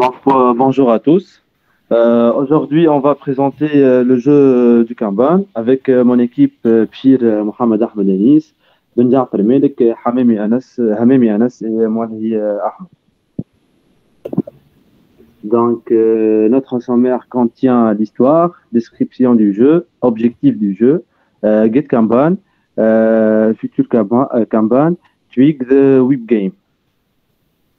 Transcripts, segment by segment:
Bonjour à tous. Aujourd'hui, on va présenter le jeu du Kanban avec mon équipe Pire Mohamed Ahmed Anis, Ben Jafar Melik, Hamemi Anas et moi, Ahmed. Notre sommaire contient l'histoire, description du jeu, objectif du jeu, Get Kanban, futur Kanban, Tweak the Whip Game.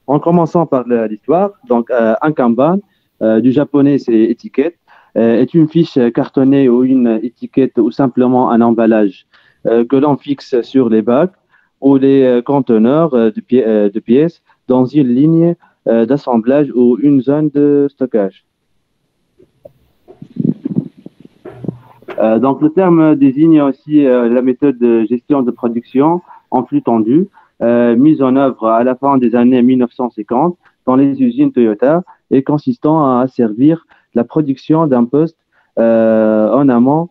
En commençant par l'histoire, un Kanban, du japonais c'est étiquette, est une fiche cartonnée ou une étiquette ou simplement un emballage que l'on fixe sur les bacs ou les conteneurs de pièces dans une ligne d'assemblage ou une zone de stockage. Le terme désigne aussi la méthode de gestion de production en flux tendu, mise en œuvre à la fin des années 1950 dans les usines Toyota et consistant à asservir la production d'un poste en amont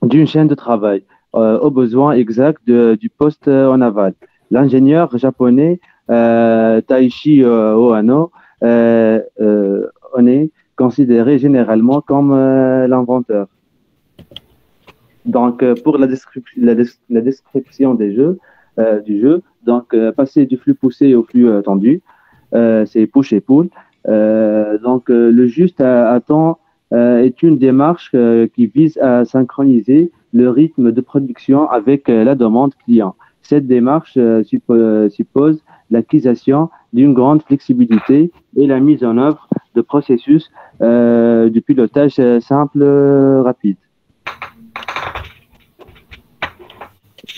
d'une chaîne de travail aux besoins exacts du poste en aval. L'ingénieur japonais Taishi Ohano on est considéré généralement comme l'inventeur. Pour la description du jeu, passer du flux poussé au flux tendu, c'est push et pull. Le juste à temps est une démarche qui vise à synchroniser le rythme de production avec la demande client. Cette démarche suppose l'acquisition d'une grande flexibilité et la mise en œuvre de processus de pilotage simple, rapide.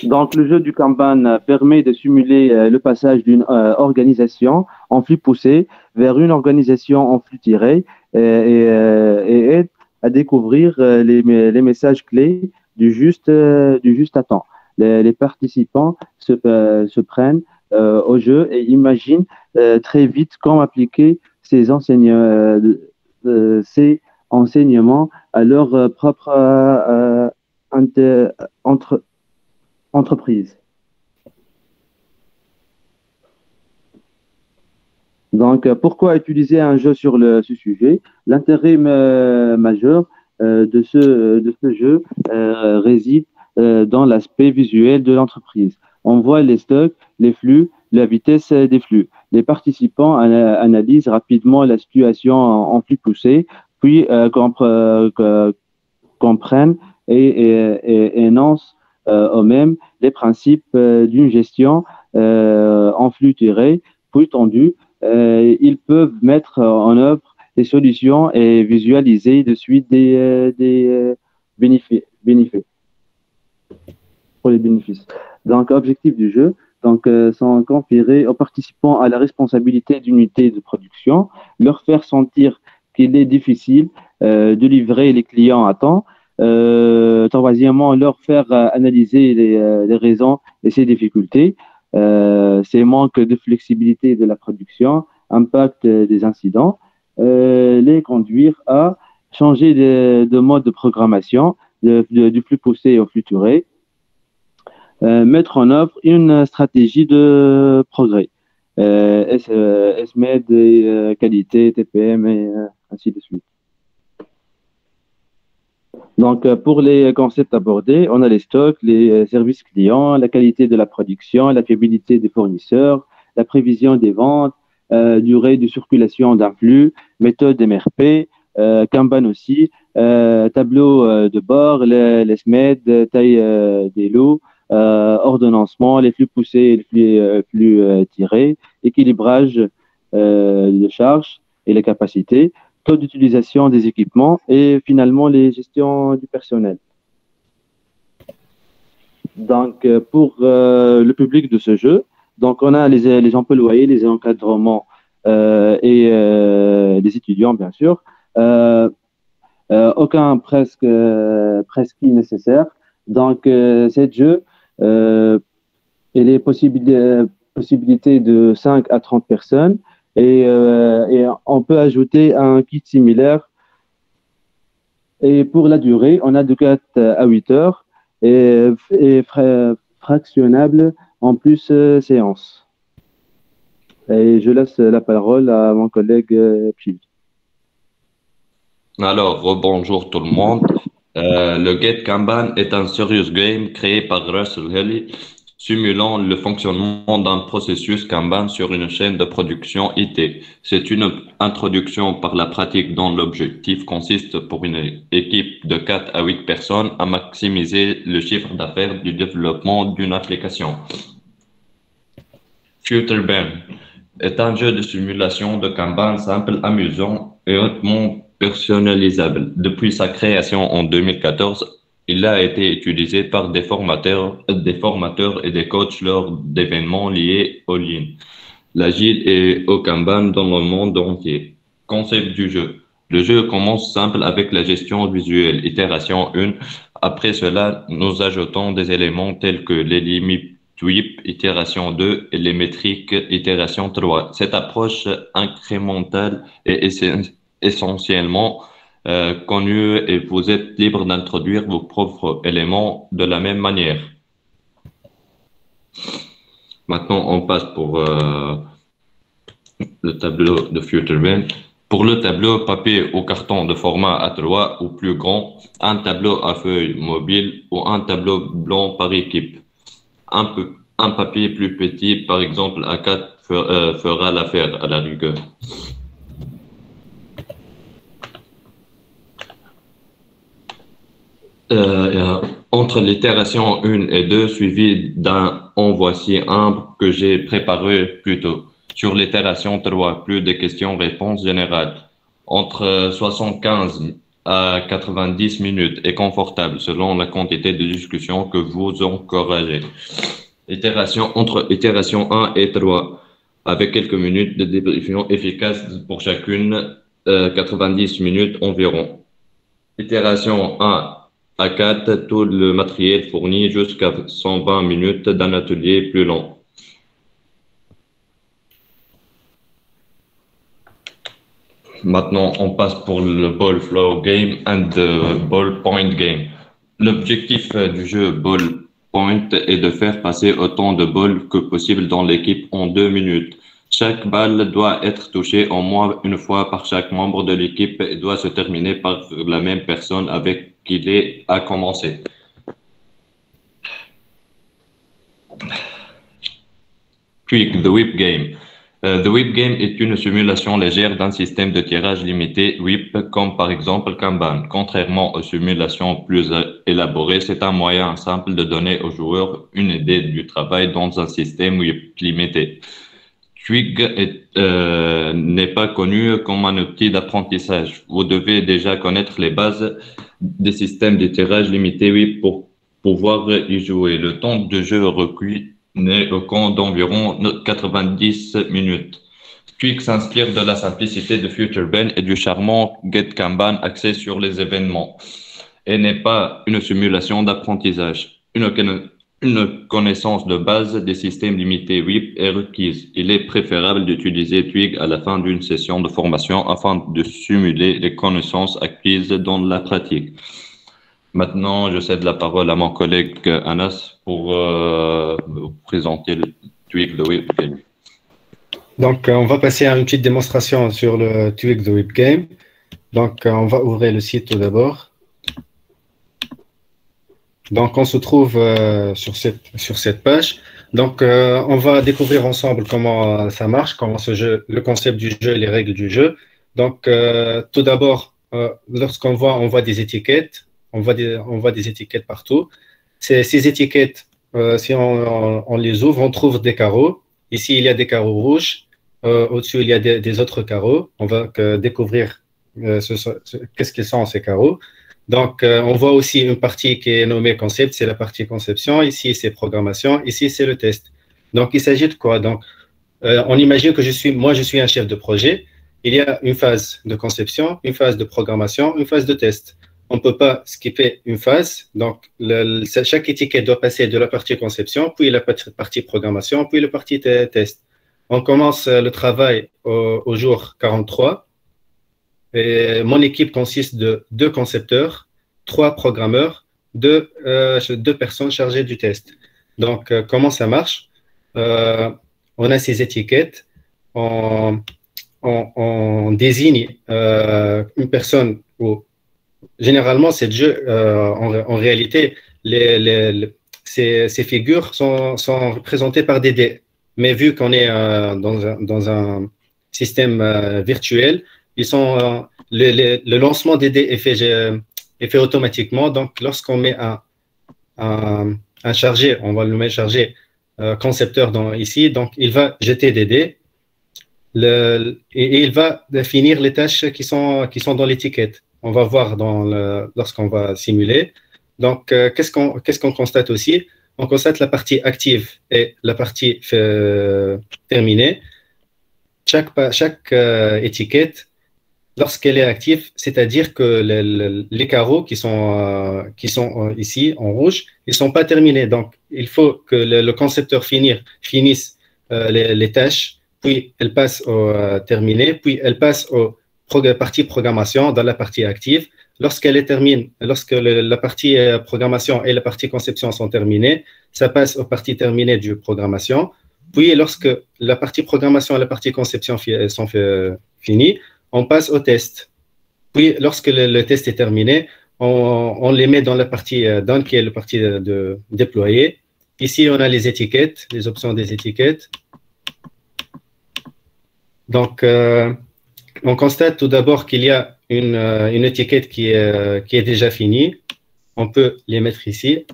Le jeu du Kanban permet de simuler le passage d'une organisation en flux poussé vers une organisation en flux tiré et aide à découvrir les messages clés du juste à temps. Les participants se prennent au jeu et imaginent très vite comment appliquer ces enseignements à leur propre entreprise. Pourquoi utiliser un jeu sur ce sujet? L'intérêt majeur de ce jeu réside dans l'aspect visuel de l'entreprise. On voit les stocks, les flux, la vitesse des flux. Les participants analysent rapidement la situation en flux poussé, puis comprennent et énoncent eux-mêmes les principes d'une gestion en flux tiré, flux tendu. Ils peuvent mettre en œuvre des solutions et visualiser de suite des bénéfices pour les bénéfices. Objectif du jeu, sont conférer aux participants à la responsabilité d'unité de production, leur faire sentir qu'il est difficile de livrer les clients à temps. Troisièmement, leur faire analyser les raisons et ses difficultés, ces manques de flexibilité de la production, impact des incidents, les conduire à changer de mode de programmation du flux poussé au flux tiré, mettre en œuvre une stratégie de progrès, SMED, qualité, TPM et ainsi de suite. Pour les concepts abordés, on a les stocks, les services clients, la qualité de la production, la fiabilité des fournisseurs, la prévision des ventes, durée de circulation d'un flux, méthode MRP, Kanban aussi, tableau de bord, les SMED, taille des lots, ordonnancement, les flux poussés et les flux tirés, équilibrage de charges et les capacités, taux d'utilisation des équipements et finalement les gestions du personnel. Pour le public de ce jeu, on a les employés, les encadrements et les étudiants bien sûr. Aucun presque nécessaire. Cet jeu et les possibilités de 5 à 30 personnes. Et on peut ajouter un kit similaire. Et pour la durée, on a de 4 à 8 heures et fractionnable en plus séance. Et je laisse la parole à mon collègue Pchil. Alors, rebonjour tout le monde. Le Get Kanban est un serious game créé par Russell Haley, simulant le fonctionnement d'un processus Kanban sur une chaîne de production IT. C'est une introduction par la pratique dont l'objectif consiste pour une équipe de 4 à 8 personnes à maximiser le chiffre d'affaires du développement d'une application. Future Ben est un jeu de simulation de Kanban simple, amusant et hautement personnalisable. Depuis sa création en 2014, il a été utilisé par des formateurs et des coachs lors d'événements liés au Lean, l'Agile et au Kanban dans le monde entier. Concept du jeu. Le jeu commence simple avec la gestion visuelle, itération 1. Après cela, nous ajoutons des éléments tels que les limites WIP, itération 2 et les métriques, itération 3. Cette approche incrémentale est essentiellement connue et vous êtes libre d'introduire vos propres éléments de la même manière. Maintenant, on passe pour le tableau de FutureBean. Pour le tableau papier ou carton de format A3 ou plus grand, un tableau à feuille mobile ou un tableau blanc par équipe. Un papier plus petit, par exemple A4, fera l'affaire à la rigueur. Entre l'itération 1 et 2, suivi d'un en voici un que j'ai préparé plus tôt. Sur l'itération 3, plus de questions-réponses générales. Entre 75 à 90 minutes est confortable selon la quantité de discussion que vous encouragez. Entre itération 1 et 3, avec quelques minutes de débriefing efficace pour chacune, 90 minutes environ. Itération 1 à 4, tout le matériel fourni jusqu'à 120 minutes d'un atelier plus long. Maintenant, on passe pour le ball flow game and the ball point game. L'objectif du jeu ball point est de faire passer autant de balles que possible dans l'équipe en 2 minutes. Chaque balle doit être touchée au moins une fois par chaque membre de l'équipe et doit se terminer par la même personne avec qui il a commencé. Tweak the Whip Game. The Whip Game est une simulation légère d'un système de tirage limité Whip, comme par exemple Kanban. Contrairement aux simulations plus élaborées, c'est un moyen simple de donner aux joueurs une idée du travail dans un système Whip limité. Twig n'est pas connu comme un outil d'apprentissage. Vous devez déjà connaître les bases des systèmes de tirage limité Whip pour pouvoir y jouer. Le temps de jeu requis n'est au compte d'environ 90 minutes. Twig s'inspire de la simplicité de FutureBean et du charmant Get Kanban axé sur les événements et n'est pas une simulation d'apprentissage. Une connaissance de base des systèmes limités WIP est requise. Il est préférable d'utiliser Twig à la fin d'une session de formation afin de simuler les connaissances acquises dans la pratique. Maintenant, je cède la parole à mon collègue Anas pour vous présenter le Twig de WIP Game. Donc, on va passer à une petite démonstration sur le Twig the Whip Game. Donc, on va ouvrir le site tout d'abord. Donc, on se trouve sur cette page. Donc, on va découvrir ensemble comment ça marche, comment ce jeu, le concept du jeu et les règles du jeu. Donc, tout d'abord, lorsqu'on voit des étiquettes, on voit des étiquettes partout. Ces étiquettes, si on les ouvre, on trouve des carreaux. Ici, il y a des carreaux rouges. Au-dessus, il y a des autres carreaux. On va découvrir qu'est-ce qu'ils sont ces carreaux. Donc, on voit aussi une partie qui est nommée concept, c'est la partie conception. Ici, c'est programmation. Ici, c'est le test. Donc, il s'agit de quoi? Donc, on imagine que je suis un chef de projet. Il y a une phase de conception, une phase de programmation, une phase de test. On ne peut pas skipper une phase. Donc, chaque étiquette doit passer de la partie conception, puis la partie programmation, puis la partie test. On commence le travail au jour 43. Et mon équipe consiste de 2 concepteurs, 3 programmeurs, 2 personnes chargées du test. Donc, comment ça marche? On a ces étiquettes. on désigne une personne ou généralement, ces jeux, en réalité, ces figures sont représentées par des dés. Mais vu qu'on est dans un système virtuel, le lancement des dés est fait automatiquement. Donc, lorsqu'on met un chargé, on va le mettre chargé concepteur ici, donc il va jeter des dés et il va définir les tâches qui sont dans l'étiquette. On va voir lorsqu'on va simuler. Donc, qu'est-ce qu'on constate aussi? On constate la partie active et la partie terminée. Chaque étiquette, lorsqu'elle est active, c'est-à-dire que les carreaux qui sont ici en rouge, ils ne sont pas terminés. Donc, il faut que le concepteur finisse les tâches, puis elle passe au terminé, puis elle passe aux partie programmation dans la partie active. Lorsque la partie programmation et la partie conception sont terminées, ça passe aux parties terminées du programmation. Puis, lorsque la partie programmation et la partie conception sont finies, on passe au test. Puis, lorsque le test est terminé, on les met dans la partie done, qui est la partie de déployer. Ici, on a les étiquettes, les options des étiquettes. Donc, on constate tout d'abord qu'il y a une étiquette qui est déjà finie. On peut les mettre ici.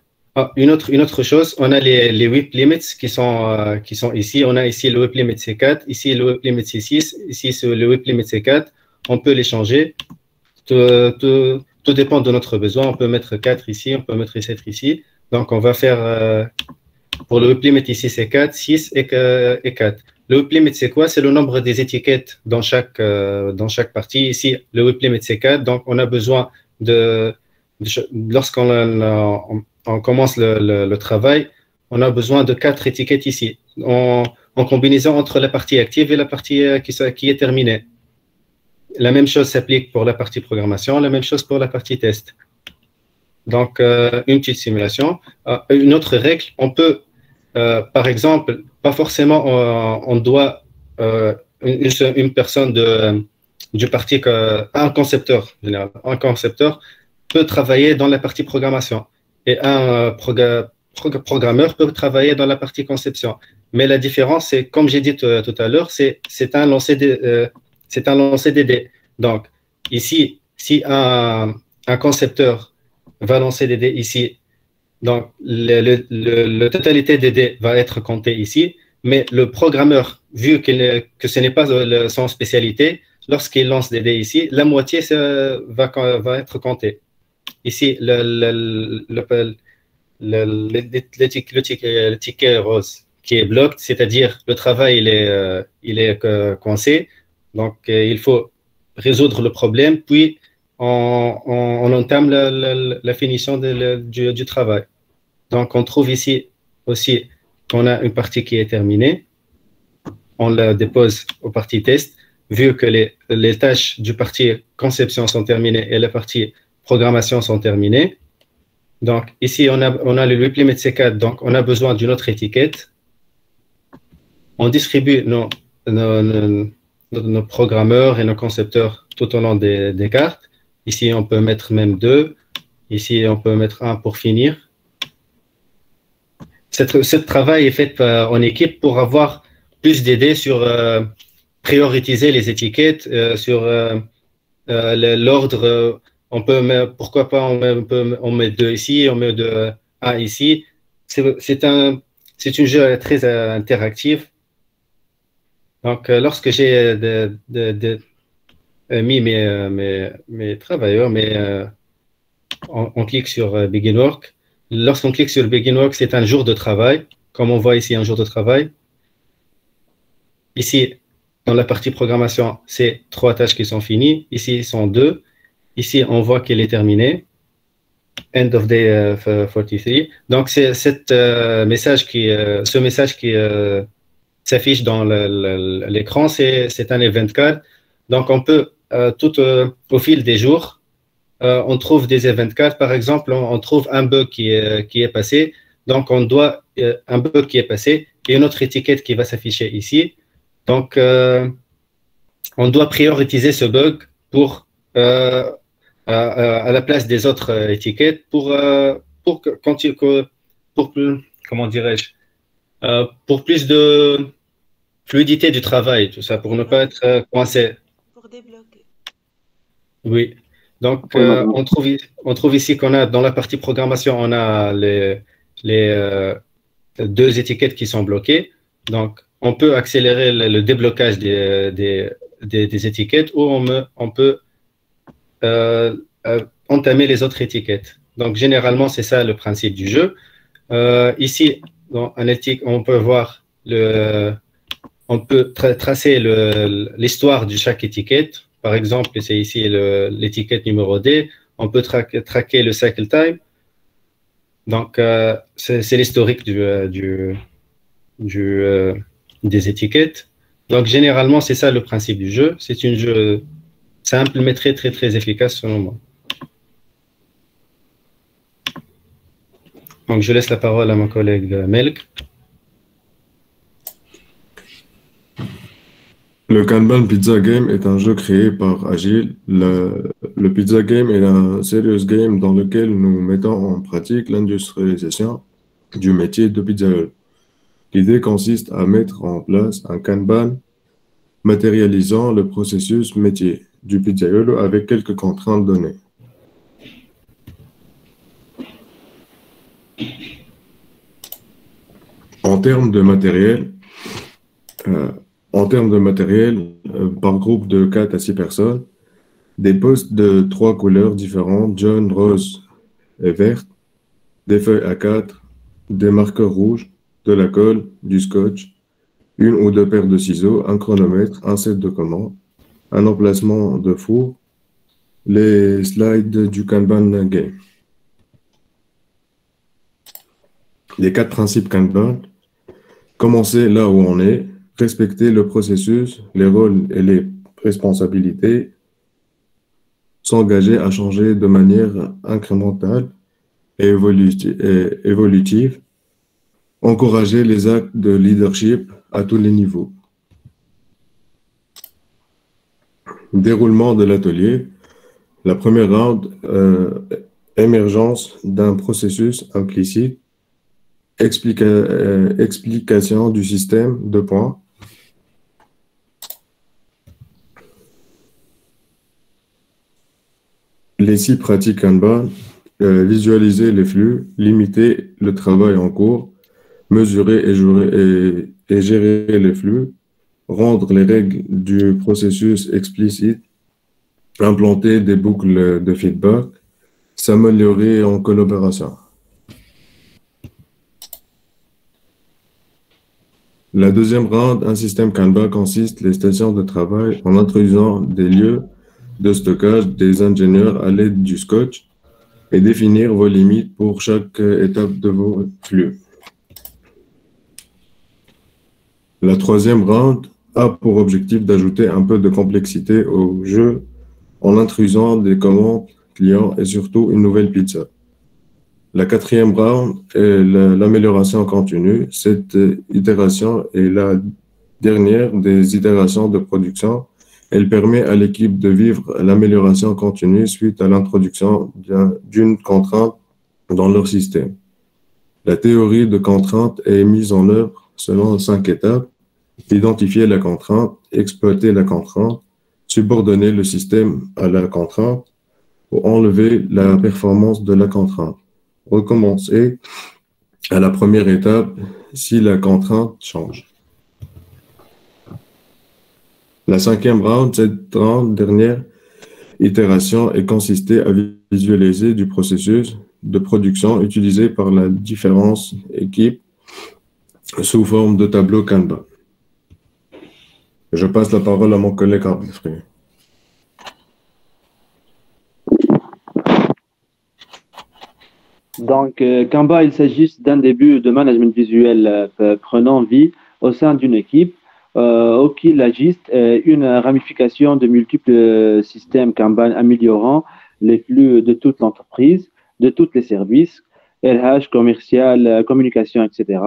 Une autre chose, on a les WIP limits qui sont ici. On a ici le WIP limit C4, ici le WIP limit C6, ici le WIP limit C4. On peut les changer. Tout dépend de notre besoin. On peut mettre 4 ici, on peut mettre 7 ici. Donc, on va faire pour le WIP limit ici, c'est 4, 6 et 4. Le WIP limit, c'est quoi? C'est le nombre des étiquettes dans chaque partie. Ici, le WIP limit, c'est 4. Donc, on a besoin lorsqu'on commence le travail, on a besoin de 4 étiquettes ici, en combinaison entre la partie active et la partie qui est terminée. La même chose s'applique pour la partie programmation, la même chose pour la partie test. Donc, une petite simulation. Une autre règle, on peut, par exemple, pas forcément, on doit une personne du parti, un concepteur général. Un concepteur peut travailler dans la partie programmation et un programmeur peut travailler dans la partie conception. Mais la différence, c'est, comme j'ai dit tout à l'heure, c'est un lancer des dés. Donc, ici, si un concepteur va lancer des dés ici, donc la totalité des dés va être comptée ici, mais le programmeur, vu que ce n'est pas son spécialité, lorsqu'il lance des dés ici, la moitié va être comptée. Ici, le ticket rose qui est bloqué, c'est-à-dire le travail il est coincé. Donc, il faut résoudre le problème, puis on entame la finition du travail. Donc, on trouve ici aussi qu'on a une partie qui est terminée. On la dépose aux parties test. Vu que les tâches du partie conception sont terminées et la partie programmation sont terminées. Donc, ici, on a le WIP limit C4. Donc, on a besoin d'une autre étiquette. On distribue nos programmeurs et nos concepteurs tout au long des cartes. Ici, on peut mettre même 2. Ici, on peut mettre 1 pour finir. Ce travail est fait en équipe pour avoir plus d'idées sur prioriser les étiquettes, sur l'ordre. Pourquoi pas, on met 2 ici, on met 1 ici. C'est un jeu très interactif. Donc, lorsque j'ai mis mes travailleurs, on clique sur Begin Work. Lorsqu'on clique sur Begin Work, c'est un jour de travail. Comme on voit ici, un jour de travail. Ici, dans la partie programmation, c'est 3 tâches qui sont finies. Ici, ils sont 2. Ici, on voit qu'elle est terminée. End of day 43. Donc, c'est ce message qui s'affiche dans l'écran, c'est un event card. Donc, on peut, au fil des jours, on trouve des event cards. Par exemple, on trouve un bug qui est passé. Donc, on doit un bug qui est passé et une autre étiquette qui va s'afficher ici. Donc, on doit prioriser ce bug pour, à la place des autres étiquettes pour comment dirais-je, pour plus de fluidité du travail, tout ça, pour ne pas être coincé. Pour débloquer. Oui. Donc, Oui, madame. on trouve ici qu'on a, dans la partie programmation, on a les deux étiquettes qui sont bloquées. Donc, on peut accélérer le déblocage des étiquettes ou on peut entamer les autres étiquettes. Donc, généralement, c'est ça le principe du jeu. Ici, dans Analytic, on peut voir on peut tracer l'histoire de chaque étiquette. Par exemple, c'est ici l'étiquette numéro D. On peut traquer le cycle time. Donc, c'est l'historique des étiquettes. Donc, généralement, c'est ça le principe du jeu. C'est un jeu simple, mais très, très, très efficace selon moi. Donc, je laisse la parole à mon collègue Melk. Le Kanban Pizza Game est un jeu créé par Agile. Le Pizza Game est un serious game dans lequel nous mettons en pratique l'industrialisation du métier de pizzaiolo. L'idée consiste à mettre en place un Kanban matérialisant le processus métier du pizzaiolo avec quelques contraintes données. En termes de matériel, par groupe de 4 à 6 personnes, des postes de 3 couleurs différentes, jaune, rose et verte, des feuilles A4, des marqueurs rouges, de la colle, du scotch, une ou deux paires de ciseaux, un chronomètre, un set de commandes, un emplacement de four, les slides du Kanban Game. Les 4 principes Kanban: commencer là où on est, respecter le processus, les rôles et les responsabilités, s'engager à changer de manière incrémentale et évolutive, encourager les actes de leadership à tous les niveaux. Déroulement de l'atelier. La première round, émergence d'un processus implicite, explication du système, 2 points. Les 6 pratiques Kanban: visualiser les flux, limiter le travail en cours, mesurer et gérer les flux, rendre les règles du processus explicites, implanter des boucles de feedback, s'améliorer en collaboration. La deuxième round, un système Kanban consiste les stations de travail en introduisant des lieux de stockage des ingénieurs à l'aide du scotch et définir vos limites pour chaque étape de vos flux. La troisième round a pour objectif d'ajouter un peu de complexité au jeu en introduisant des commandes clients et surtout une nouvelle pizza. La quatrième round est l'amélioration continue. Cette itération est la dernière des itérations de production. Elle permet à l'équipe de vivre l'amélioration continue suite à l'introduction d'une contrainte dans leur système. La théorie de contrainte est mise en œuvre selon 5 étapes: identifier la contrainte, exploiter la contrainte, subordonner le système à la contrainte ou enlever la performance de la contrainte. Recommencer à la première étape si la contrainte change. La 5e round, cette dernière itération, est consistée à visualiser du processus de production utilisé par la différentes équipes sous forme de tableau Kanban. Je passe la parole à mon collègue Abdelfré. Donc, Kanban, il s'agit d'un début de management visuel prenant vie au sein d'une équipe auquel agissent une ramification de multiples systèmes Kanban améliorant les flux de toute l'entreprise, de tous les services, RH, commercial, communication, etc.,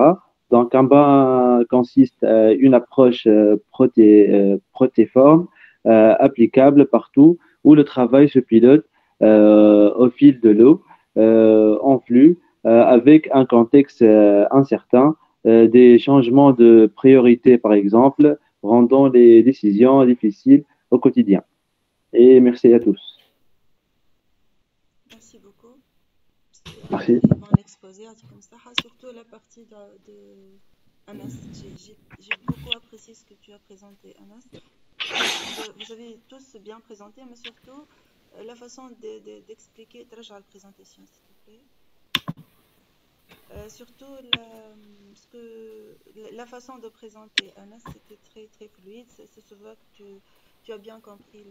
Donc, Kanban consiste à une approche protéiforme, applicable partout, où le travail se pilote au fil de l'eau, en flux, avec un contexte incertain, des changements de priorité, par exemple, rendant les décisions difficiles au quotidien. Et merci à tous. Merci beaucoup. Merci. Mon exposé, comme ça, surtout la partie de Anas. J'ai beaucoup apprécié ce que tu as présenté, Anas. Vous avez tous bien présenté, mais surtout la façon d'expliquer. Traja la présentation, s'il te plaît. Surtout la façon de présenter Anas, c'était très très fluide. Se voit que tu as bien compris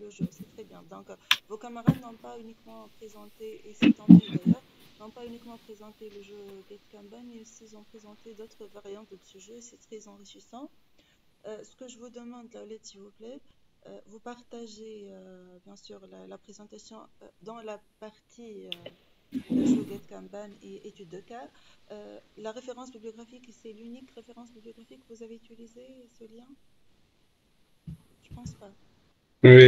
le jeu, c'est très bien. Donc, vos camarades n'ont pas uniquement présenté, et c'est tant mieux d'ailleurs, n'ont pas uniquement présenté le jeu Get Kanban, mais aussi ils ont présenté d'autres variantes de ce jeu, c'est très enrichissant. Ce que je vous demande, Laolette, s'il vous plaît, vous partagez bien sûr la présentation dans la partie jeu Get Kanban et étude de cas. La référence bibliographique, c'est l'unique référence bibliographique que vous avez utilisé, ce lien? Je pense pas. Oui,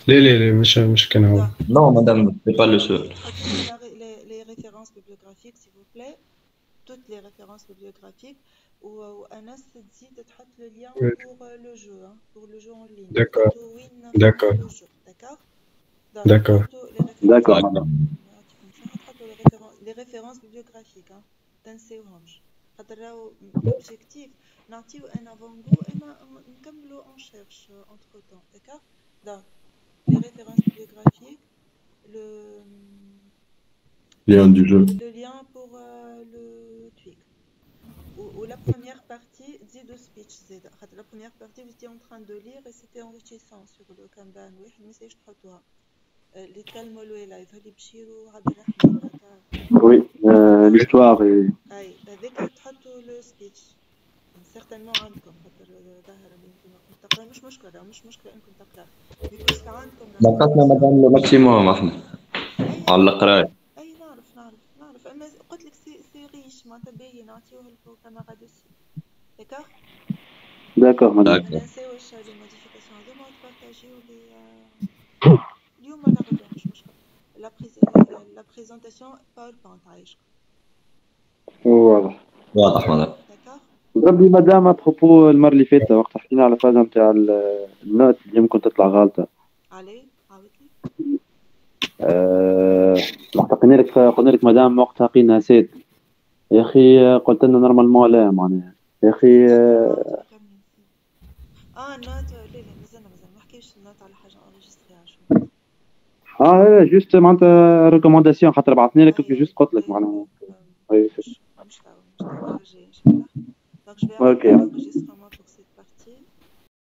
C'est l'unique. مش كان هو. Non, madame, c'est pas le seul. Les références bibliographiques, s'il vous plaît. Toutes les références bibliographiques. Ou Anas dit de mettre le lien pour le jeu en ligne. D'accord. D'accord. D'accord. D'accord. D'accord, madame. Les références bibliographiques. تنسيوهمش. خاطر l'objectif نعطيو un avant-goût et نكملوا on cherche entre temps. D'accord. Donc les références bibliographiques, Lien du jeu. le lien pour le tweak. Ou la première partie dit de speech. La première partie, vous étiez en train de lire et c'était enrichissant sur le Kanban. Oui, je sais je crois. Les calmes là, il fallait Bchirou, Abdelrahman. Oui, l'histoire est. Avec le speech. Certainement عندكم خاطر ظاهر اللي يمكن تقرا مش مشكله انكم تقرا بيكون عندكم لقطنا مدام لو ماكسيموم احنا على القرايه. اي نعرف اما قلت لك سي ريش معناتها باين نعطيوه للكاميرا دوسي داكوغ. D'accord, madame. ما ننساوش لي موديفيكاسيون هذوما وتبارطاجيو لي اليوم ولا غدا مش مشكل. لا بريزونطاسيون باوربوينت عايشك. واضح مدام. داكوغ. ربي مدام ابروبو المره اللي فاتت وقت حكينا على فازه نتاع النوت اللي يمكن تطلع غلطه. علي عاودت لي. قلنا لك مدام وقتها قينا نسيت يا اخي قلت لنا نورمالمون لا معناها يا اخي النوت لا مازلنا ما نحكيوش النوت على حاجه انريجستري شو جوست معناتها ريكومونداسيون خاطر بعثنا لك جوست قلت لك معناها مش دعوه ان شاء الله. Donc je vais